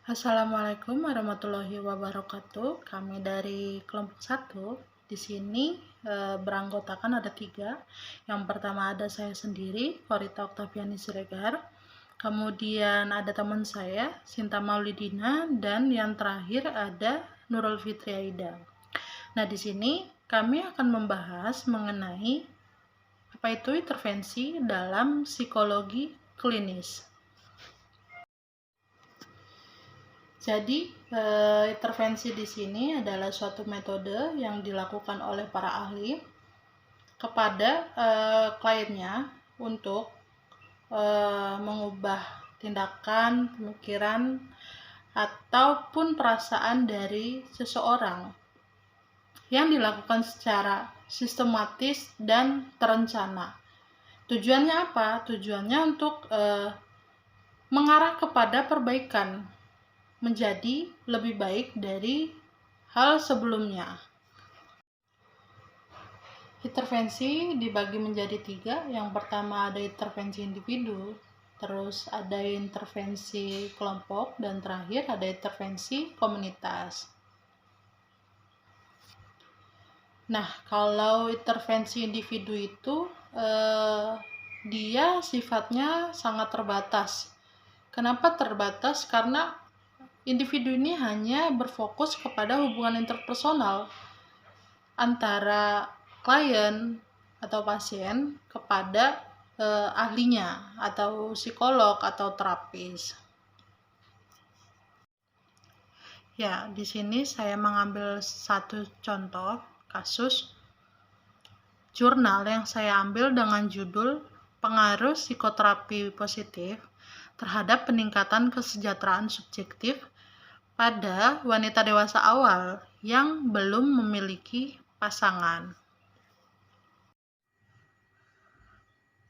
Assalamualaikum warahmatullahi wabarakatuh. Kami dari kelompok 1 di sini beranggotakan ada 3. Yang pertama ada saya sendiri, Korita Oktaviani Siregar. Kemudian ada teman saya, Sinta Maulidina, dan yang terakhir ada Nurul Fitri Aida. Nah, di sini kami akan membahas mengenai apa itu intervensi dalam psikologi klinis. Jadi, intervensi di sini adalah suatu metode yang dilakukan oleh para ahli kepada kliennya untuk mengubah tindakan, pemikiran, ataupun perasaan dari seseorang yang dilakukan secara sistematis dan terencana. Tujuannya apa? Tujuannya untuk mengarah kepada perbaikan, menjadi lebih baik dari hal sebelumnya. Intervensi dibagi menjadi 3. Yang pertama ada intervensi individu, terus ada intervensi kelompok, dan terakhir ada intervensi komunitas. Nah, kalau intervensi individu itu dia sifatnya sangat terbatas. Kenapa terbatas? Karena individu ini hanya berfokus kepada hubungan interpersonal antara klien atau pasien kepada ahlinya atau psikolog atau terapis. Ya, di sini saya mengambil satu contoh kasus jurnal yang saya ambil dengan judul Pengaruh Psikoterapi Positif terhadap peningkatan kesejahteraan subjektif pada wanita dewasa awal yang belum memiliki pasangan.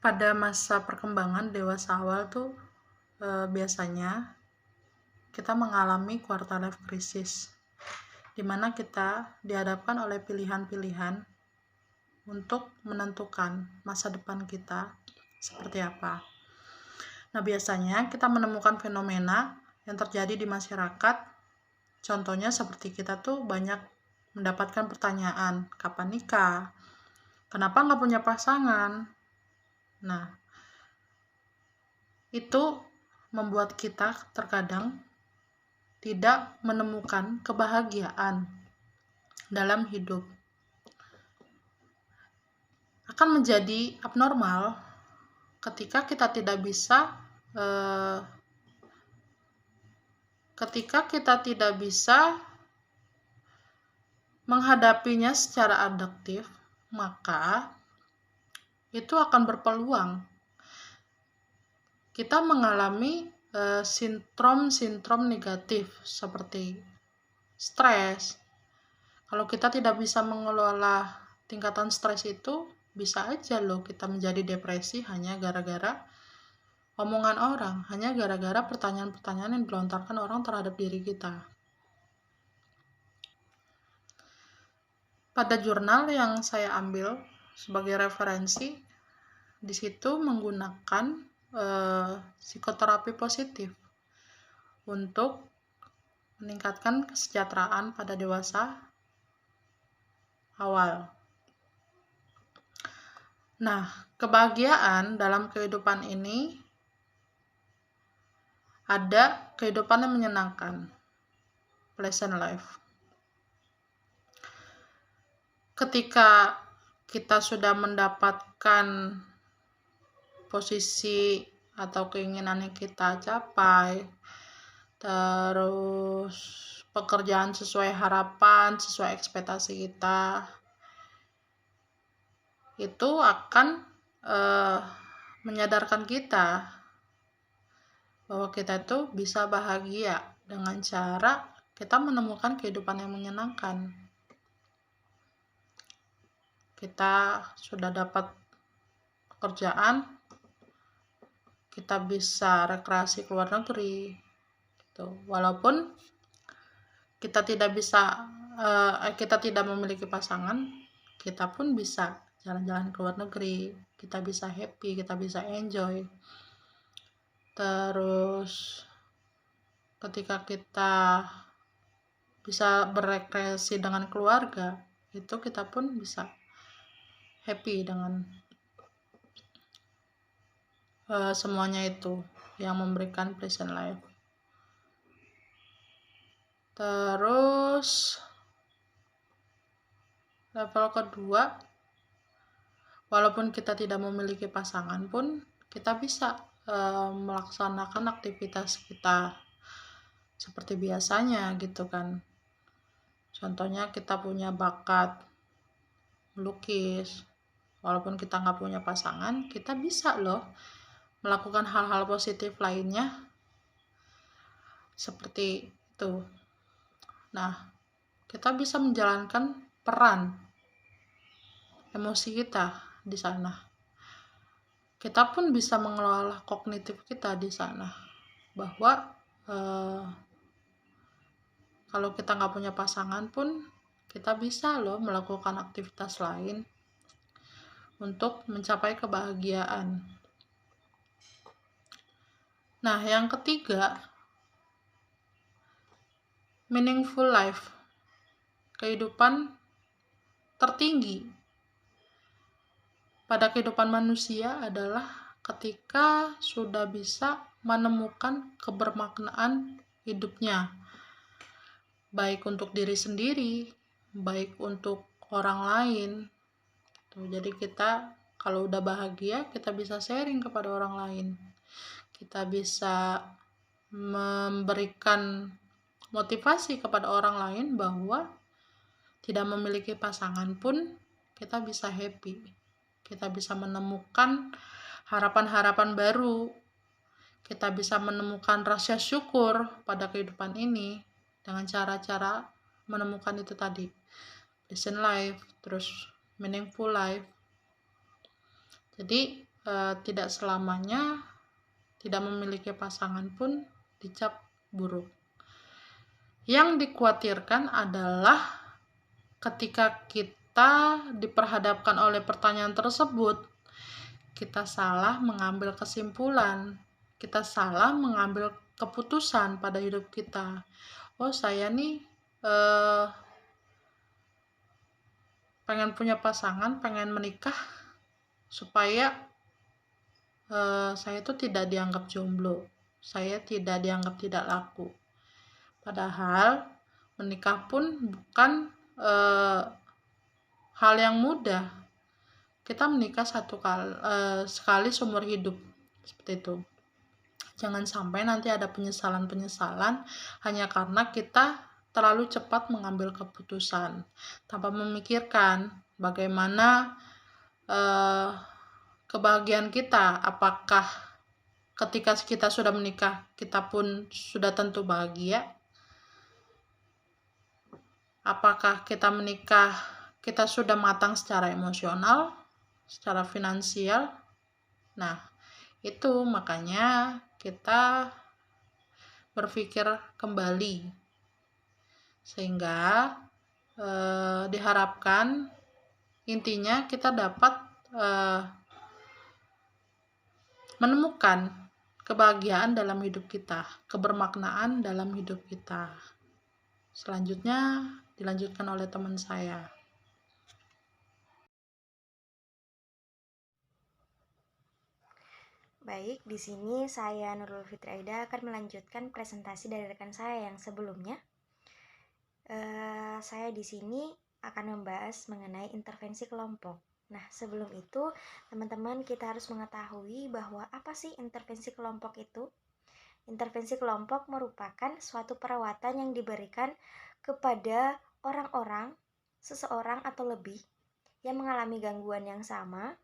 Pada masa perkembangan dewasa awal tuh biasanya kita mengalami quarter life crisis, di mana kita dihadapkan oleh pilihan-pilihan untuk menentukan masa depan kita seperti apa. Nah, biasanya kita menemukan fenomena yang terjadi di masyarakat. Contohnya seperti kita tuh banyak mendapatkan pertanyaan, kapan nikah? Kenapa nggak punya pasangan? Nah, itu membuat kita terkadang tidak menemukan kebahagiaan dalam hidup. Akan menjadi abnormal ketika kita tidak bisa menghadapinya secara adaptif, maka itu akan berpeluang kita mengalami sindrom negatif seperti stres. Kalau kita tidak bisa mengelola tingkatan stres itu, bisa aja loh kita menjadi depresi hanya gara-gara omongan orang, hanya gara-gara pertanyaan-pertanyaan yang dilontarkan orang terhadap diri kita. Pada jurnal yang saya ambil sebagai referensi, di situ menggunakan psikoterapi positif untuk meningkatkan kesejahteraan pada dewasa awal. Nah, kebahagiaan dalam kehidupan ini ada kehidupan yang menyenangkan, pleasant life. Ketika kita sudah mendapatkan posisi atau keinginan yang kita capai, terus pekerjaan sesuai harapan, sesuai ekspektasi kita, itu akan menyadarkan kita bahwa kita itu bisa bahagia dengan cara kita menemukan kehidupan yang menyenangkan. Kita sudah dapat pekerjaan, kita bisa rekreasi ke luar negeri gitu. Walaupun kita tidak memiliki pasangan, kita pun bisa jalan-jalan ke luar negeri, kita bisa happy, kita bisa enjoy. Terus ketika kita bisa berekreasi dengan keluarga, itu kita pun bisa happy dengan semuanya itu yang memberikan pleasant life. Terus level kedua, walaupun kita tidak memiliki pasangan pun kita bisa melaksanakan aktivitas kita seperti biasanya gitu kan. Contohnya kita punya bakat melukis, walaupun kita nggak punya pasangan, kita bisa loh melakukan hal-hal positif lainnya seperti itu. Nah, kita bisa menjalankan peran emosi kita di sana. Kita pun bisa mengelola kognitif kita di sana, bahwa kalau kita nggak punya pasangan pun kita bisa loh melakukan aktivitas lain untuk mencapai kebahagiaan. Nah, yang ketiga, meaningful life, kehidupan tertinggi pada kehidupan manusia adalah ketika sudah bisa menemukan kebermaknaan hidupnya, baik untuk diri sendiri, baik untuk orang lain. Jadi kita kalau udah bahagia, kita bisa sharing kepada orang lain. Kita bisa memberikan motivasi kepada orang lain bahwa tidak memiliki pasangan pun kita bisa happy. Kita bisa menemukan harapan-harapan baru. Kita bisa menemukan rasa syukur pada kehidupan ini dengan cara-cara menemukan itu tadi. Pleasant life, terus meaningful life. Jadi tidak selamanya tidak memiliki pasangan pun dicap buruk. Yang dikhawatirkan adalah ketika kita diperhadapkan oleh pertanyaan tersebut, kita salah mengambil kesimpulan, kita salah mengambil keputusan pada hidup kita. Oh, saya nih pengen punya pasangan, pengen menikah supaya saya itu tidak dianggap jomblo, saya tidak dianggap tidak laku. Padahal menikah pun bukan hal yang mudah. Kita menikah sekali seumur hidup, seperti itu. Jangan sampai nanti ada penyesalan-penyesalan hanya karena kita terlalu cepat mengambil keputusan tanpa memikirkan bagaimana kebahagiaan kita. Apakah ketika kita sudah menikah kita pun sudah tentu bahagia? Apakah kita menikah kita sudah matang secara emosional, secara finansial? Nah, itu makanya kita berpikir kembali sehingga diharapkan intinya kita dapat menemukan kebahagiaan dalam hidup kita, kebermaknaan dalam hidup kita. Selanjutnya dilanjutkan oleh teman saya. Baik, di sini saya Nurul Fitri Aida akan melanjutkan presentasi dari rekan saya yang sebelumnya. Saya di sini akan membahas mengenai intervensi kelompok. Nah, sebelum itu, teman-teman kita harus mengetahui bahwa apa sih intervensi kelompok itu? Intervensi kelompok merupakan suatu perawatan yang diberikan kepada orang-orang, seseorang atau lebih yang mengalami gangguan yang sama,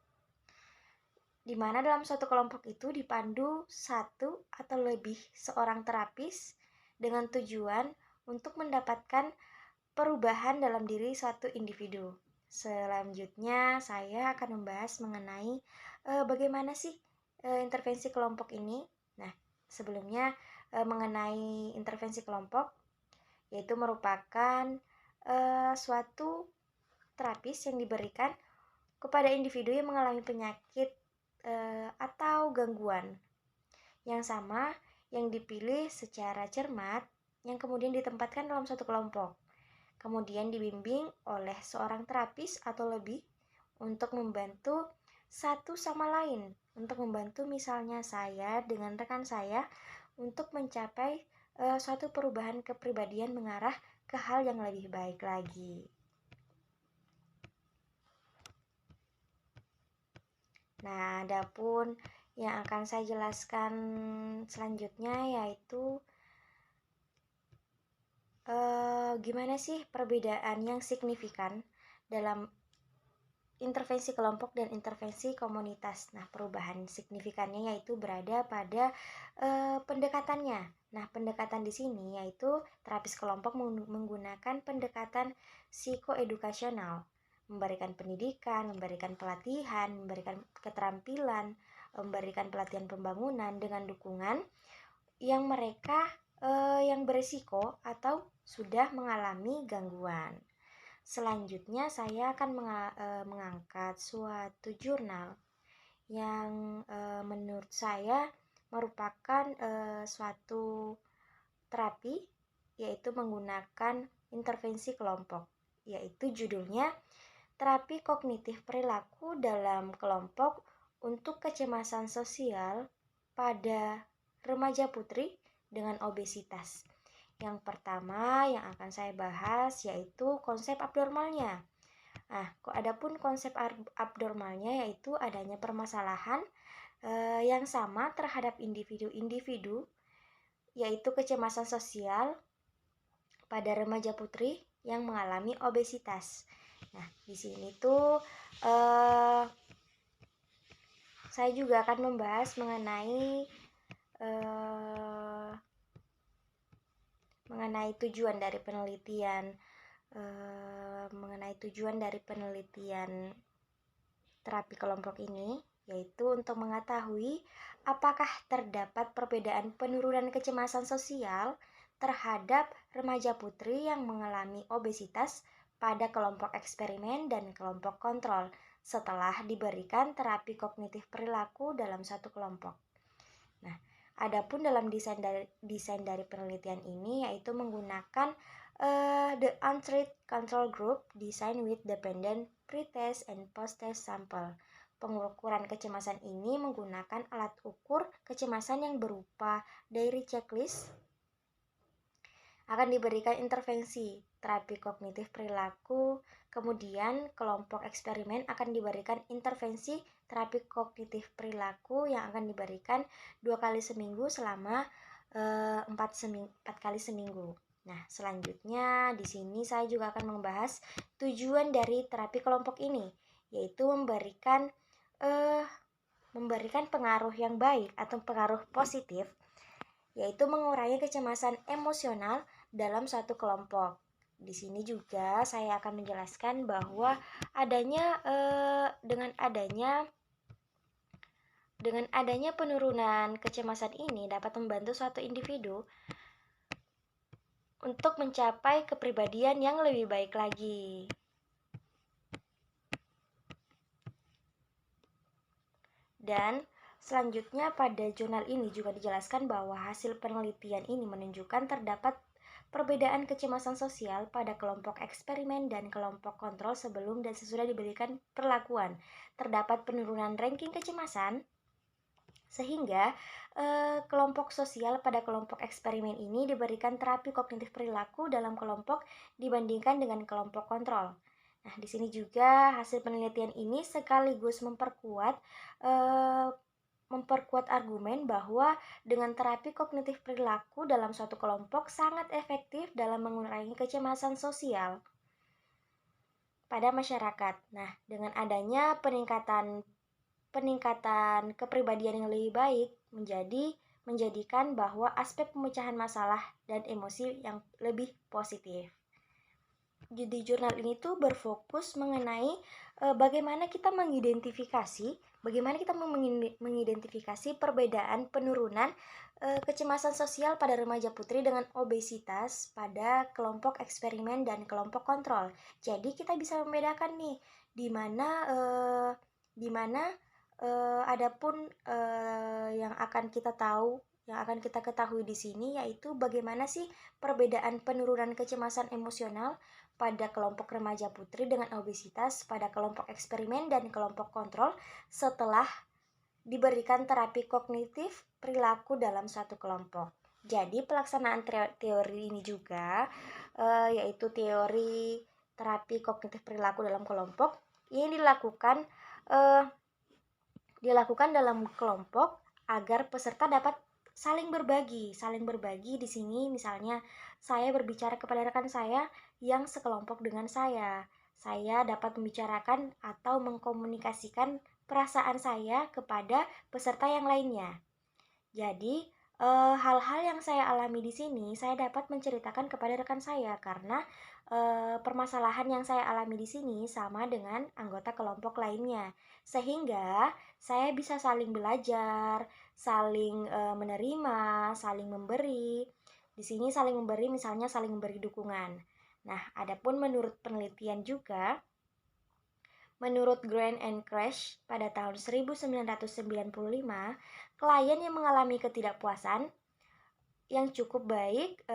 di mana dalam suatu kelompok itu dipandu satu atau lebih seorang terapis dengan tujuan untuk mendapatkan perubahan dalam diri suatu individu. Selanjutnya saya akan membahas mengenai bagaimana sih intervensi kelompok ini. Nah, sebelumnya mengenai intervensi kelompok, yaitu merupakan suatu terapis yang diberikan kepada individu yang mengalami penyakit atau gangguan yang sama yang dipilih secara cermat, yang kemudian ditempatkan dalam satu kelompok. Kemudian dibimbing oleh seorang terapis atau lebih untuk membantu satu sama lain, untuk membantu misalnya saya dengan rekan saya untuk mencapai suatu perubahan kepribadian mengarah ke hal yang lebih baik lagi. Nah, adapun yang akan saya jelaskan selanjutnya yaitu gimana sih perbedaan yang signifikan dalam intervensi kelompok dan intervensi komunitas. Nah, perubahan signifikannya yaitu berada pada pendekatannya. Nah, pendekatan di sini yaitu terapis kelompok menggunakan pendekatan psikoedukasional, memberikan pendidikan, memberikan pelatihan, memberikan keterampilan, memberikan pelatihan pembangunan dengan dukungan yang mereka yang berisiko atau sudah mengalami gangguan. Selanjutnya saya akan mengangkat suatu jurnal yang menurut saya merupakan suatu terapi, yaitu menggunakan intervensi kelompok, yaitu judulnya Terapi Kognitif Perilaku dalam Kelompok untuk Kecemasan Sosial pada Remaja Putri dengan Obesitas. Yang pertama yang akan saya bahas yaitu konsep abnormalnya. Nah, adapun konsep abnormalnya yaitu adanya permasalahan yang sama terhadap individu-individu, yaitu kecemasan sosial pada remaja putri yang mengalami obesitas. Nah, di sini tuh saya juga akan membahas mengenai tujuan dari penelitian terapi kelompok ini, yaitu untuk mengetahui apakah terdapat perbedaan penurunan kecemasan sosial terhadap remaja putri yang mengalami obesitas pada kelompok eksperimen dan kelompok kontrol setelah diberikan terapi kognitif perilaku dalam satu kelompok. Nah, adapun dalam desain dari penelitian ini yaitu menggunakan the untreated control group design with dependent pre-test and post-test sample. Pengukuran kecemasan ini menggunakan alat ukur kecemasan yang berupa diary checklist. Akan diberikan intervensi terapi kognitif perilaku, kemudian kelompok eksperimen akan diberikan intervensi terapi kognitif perilaku yang akan diberikan 2 kali seminggu selama 4 kali seminggu. Nah, selanjutnya di sini saya juga akan membahas tujuan dari terapi kelompok ini, yaitu memberikan pengaruh yang baik atau pengaruh positif, yaitu mengurangi kecemasan emosional dalam suatu kelompok. Di sini juga saya akan menjelaskan bahwa dengan adanya penurunan kecemasan ini dapat membantu suatu individu untuk mencapai kepribadian yang lebih baik lagi. Dan selanjutnya pada jurnal ini juga dijelaskan bahwa hasil penelitian ini menunjukkan terdapat perbedaan kecemasan sosial pada kelompok eksperimen dan kelompok kontrol sebelum dan sesudah diberikan perlakuan. Terdapat penurunan ranking kecemasan sehingga kelompok sosial pada kelompok eksperimen ini diberikan terapi kognitif perilaku dalam kelompok dibandingkan dengan kelompok kontrol. Nah, di sini juga hasil penelitian ini sekaligus memperkuat argumen bahwa dengan terapi kognitif perilaku dalam suatu kelompok sangat efektif dalam mengurangi kecemasan sosial pada masyarakat. Nah, dengan adanya peningkatan kepribadian yang lebih baik menjadikan bahwa aspek pemecahan masalah dan emosi yang lebih positif. Di jurnal ini tuh berfokus mengenai bagaimana kita mengidentifikasi perbedaan penurunan kecemasan sosial pada remaja putri dengan obesitas pada kelompok eksperimen dan kelompok kontrol. Jadi kita bisa membedakan nih di mana adapun yang akan kita tahu yang akan kita ketahui di sini yaitu bagaimana sih perbedaan penurunan kecemasan emosional pada kelompok remaja putri dengan obesitas pada kelompok eksperimen dan kelompok kontrol setelah diberikan terapi kognitif perilaku dalam satu kelompok. Jadi pelaksanaan teori ini juga yaitu teori terapi kognitif perilaku dalam kelompok ini dilakukan dalam kelompok agar peserta dapat saling berbagi di sini. Misalnya saya berbicara kepada rekan saya yang sekelompok dengan saya dapat membicarakan atau mengkomunikasikan perasaan saya kepada peserta yang lainnya. Jadi hal-hal yang saya alami di sini saya dapat menceritakan kepada rekan saya karena permasalahan yang saya alami di sini sama dengan anggota kelompok lainnya, sehingga saya bisa saling belajar, saling menerima, saling memberi. Di sini saling memberi, misalnya saling memberi dukungan. Nah, adapun menurut penelitian juga, menurut Grant and Crash pada tahun 1995, klien yang mengalami ketidakpuasan yang cukup baik,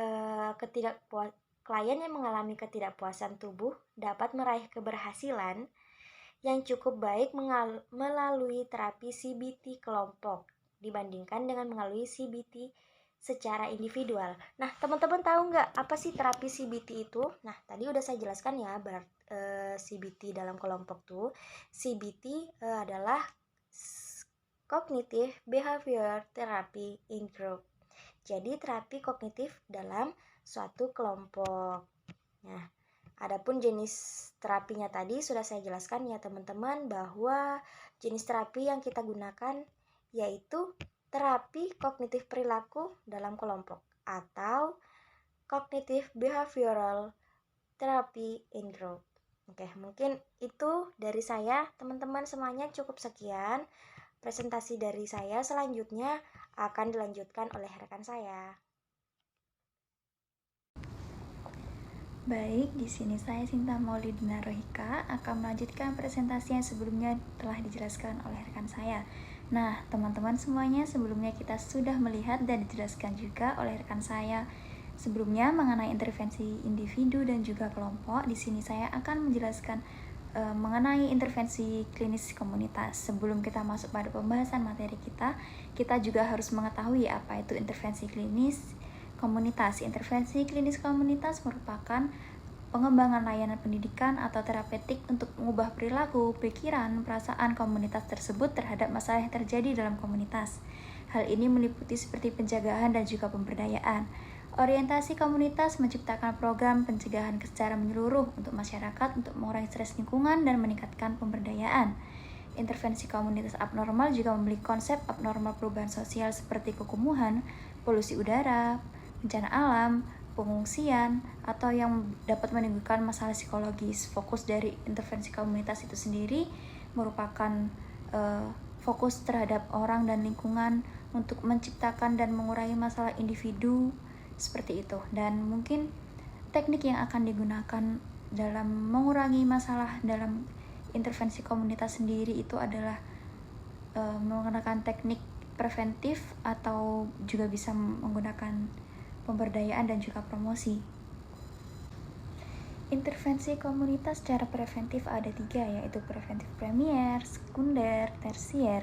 klien yang mengalami ketidakpuasan tubuh dapat meraih keberhasilan yang cukup baik melalui terapi CBT kelompok dibandingkan dengan melalui CBT secara individual. Nah, teman-teman tahu nggak apa sih terapi CBT itu? Nah, tadi udah saya jelaskan ya, CBT dalam kelompok tuh. CBT adalah Cognitive Behavior Therapy in Group. Jadi terapi kognitif dalam suatu kelompok. Nah, adapun jenis terapinya tadi sudah saya jelaskan ya teman-teman, bahwa jenis terapi yang kita gunakan yaitu terapi kognitif perilaku dalam kelompok atau Cognitive Behavioral Therapy in Group. Oke, mungkin itu dari saya. Teman-teman semuanya cukup sekian. Presentasi dari saya selanjutnya akan dilanjutkan oleh rekan saya. Baik, di sini saya Sinta Maulidina Rohika akan melanjutkan presentasi yang sebelumnya telah dijelaskan oleh rekan saya. Nah, teman-teman semuanya, sebelumnya kita sudah melihat dan dijelaskan juga oleh rekan saya sebelumnya mengenai intervensi individu dan juga kelompok. Di sini saya akan menjelaskan mengenai intervensi klinis komunitas. Sebelum kita masuk pada pembahasan materi kita juga harus mengetahui apa itu intervensi klinis komunitas. Intervensi klinis komunitas merupakan pengembangan layanan pendidikan atau terapeutik untuk mengubah perilaku, pikiran, perasaan komunitas tersebut terhadap masalah yang terjadi dalam komunitas. Hal ini meliputi seperti penjagaan dan juga pemberdayaan. Orientasi komunitas menciptakan program pencegahan secara menyeluruh untuk masyarakat untuk mengurangi stres lingkungan dan meningkatkan pemberdayaan. Intervensi komunitas abnormal juga memiliki konsep abnormal perubahan sosial seperti kekumuhan, polusi udara, bencana alam, pengungsian, atau yang dapat menimbulkan masalah psikologis. Fokus dari intervensi komunitas itu sendiri merupakan fokus terhadap orang dan lingkungan untuk menciptakan dan mengurangi masalah individu seperti itu. Dan mungkin teknik yang akan digunakan dalam mengurangi masalah dalam intervensi komunitas sendiri itu adalah menggunakan teknik preventif atau juga bisa menggunakan pemberdayaan dan juga promosi. Intervensi komunitas secara preventif ada 3, yaitu preventif premier, sekunder, tersier.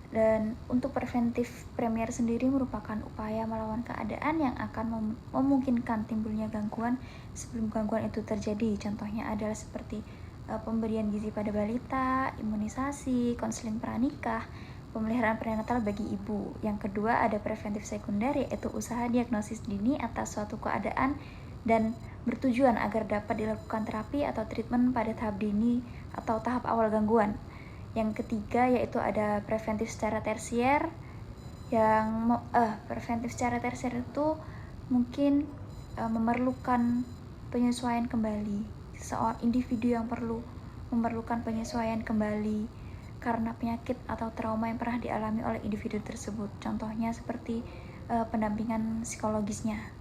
Dan untuk preventif premier sendiri merupakan upaya melawan keadaan yang akan memungkinkan timbulnya gangguan sebelum gangguan itu terjadi. Contohnya adalah seperti pemberian gizi pada balita, imunisasi, konseling pranikah, pemeliharaan prenatal bagi ibu. Yang kedua ada preventif sekunder, yaitu usaha diagnosis dini atas suatu keadaan dan bertujuan agar dapat dilakukan terapi atau treatment pada tahap dini atau tahap awal gangguan. Yang ketiga yaitu ada preventif secara tersier. Preventif secara tersier itu mungkin memerlukan penyesuaian kembali. Seorang individu yang memerlukan penyesuaian kembali karena penyakit atau trauma yang pernah dialami oleh individu tersebut. Contohnya seperti pendampingan psikologisnya.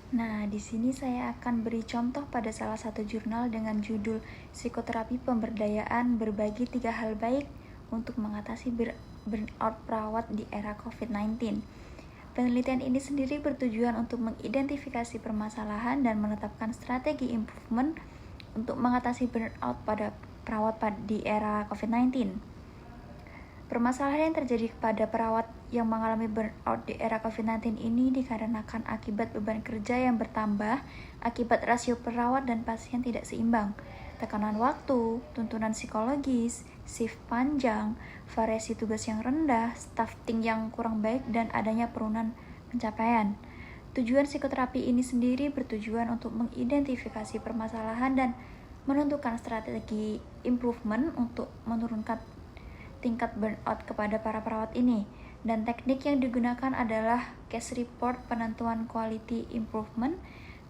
Nah, di sini saya akan beri contoh pada salah satu jurnal dengan judul Psikoterapi Pemberdayaan Berbagi 3 Hal Baik untuk Mengatasi burnout perawat di era COVID-19. Penelitian ini sendiri bertujuan untuk mengidentifikasi permasalahan dan menetapkan strategi improvement untuk mengatasi burnout pada perawat di era COVID-19. Permasalahan yang terjadi kepada perawat yang mengalami burnout di era COVID-19 ini dikarenakan akibat beban kerja yang bertambah, akibat rasio perawat dan pasien tidak seimbang, tekanan waktu, tuntunan psikologis, shift panjang, variasi tugas yang rendah, staffing yang kurang baik, dan adanya penurunan pencapaian. Tujuan psikoterapi ini sendiri bertujuan untuk mengidentifikasi permasalahan dan menentukan strategi improvement untuk menurunkan tingkat burnout kepada para perawat ini, dan teknik yang digunakan adalah case report penentuan quality improvement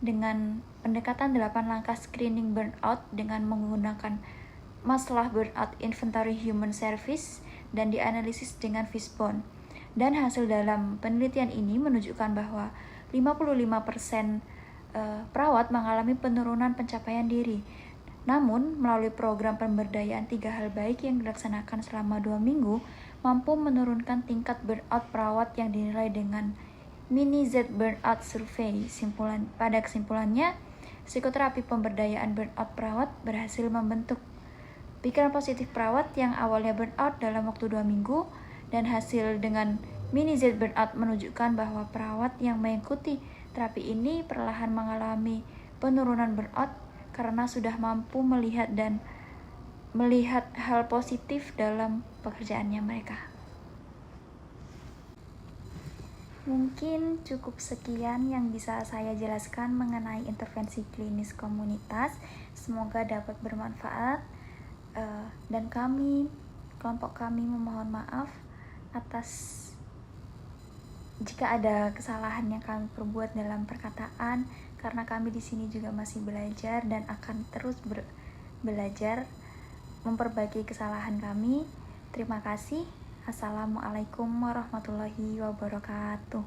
dengan pendekatan 8 langkah screening burnout dengan menggunakan masalah burnout inventory human service dan dianalisis dengan Fishbone. Dan hasil dalam penelitian ini menunjukkan bahwa 55% perawat mengalami penurunan pencapaian diri. Namun, melalui program pemberdayaan 3 hal baik yang dilaksanakan selama 2 minggu, mampu menurunkan tingkat burnout perawat yang dinilai dengan Mini Z Burnout Survey. Pada kesimpulannya, psikoterapi pemberdayaan burnout perawat berhasil membentuk pikiran positif perawat yang awalnya burnout dalam waktu 2 minggu, dan hasil dengan Mini Z Burnout menunjukkan bahwa perawat yang mengikuti terapi ini perlahan mengalami penurunan burnout karena sudah mampu melihat hal positif dalam pekerjaannya mereka. Mungkin cukup sekian yang bisa saya jelaskan mengenai intervensi klinis komunitas. Semoga dapat bermanfaat, dan kelompok kami memohon maaf atas jika ada kesalahan yang kami perbuat dalam perkataan, karena kami di sini juga masih belajar dan akan terus belajar memperbaiki kesalahan kami. Terima kasih. Assalamualaikum warahmatullahi wabarakatuh.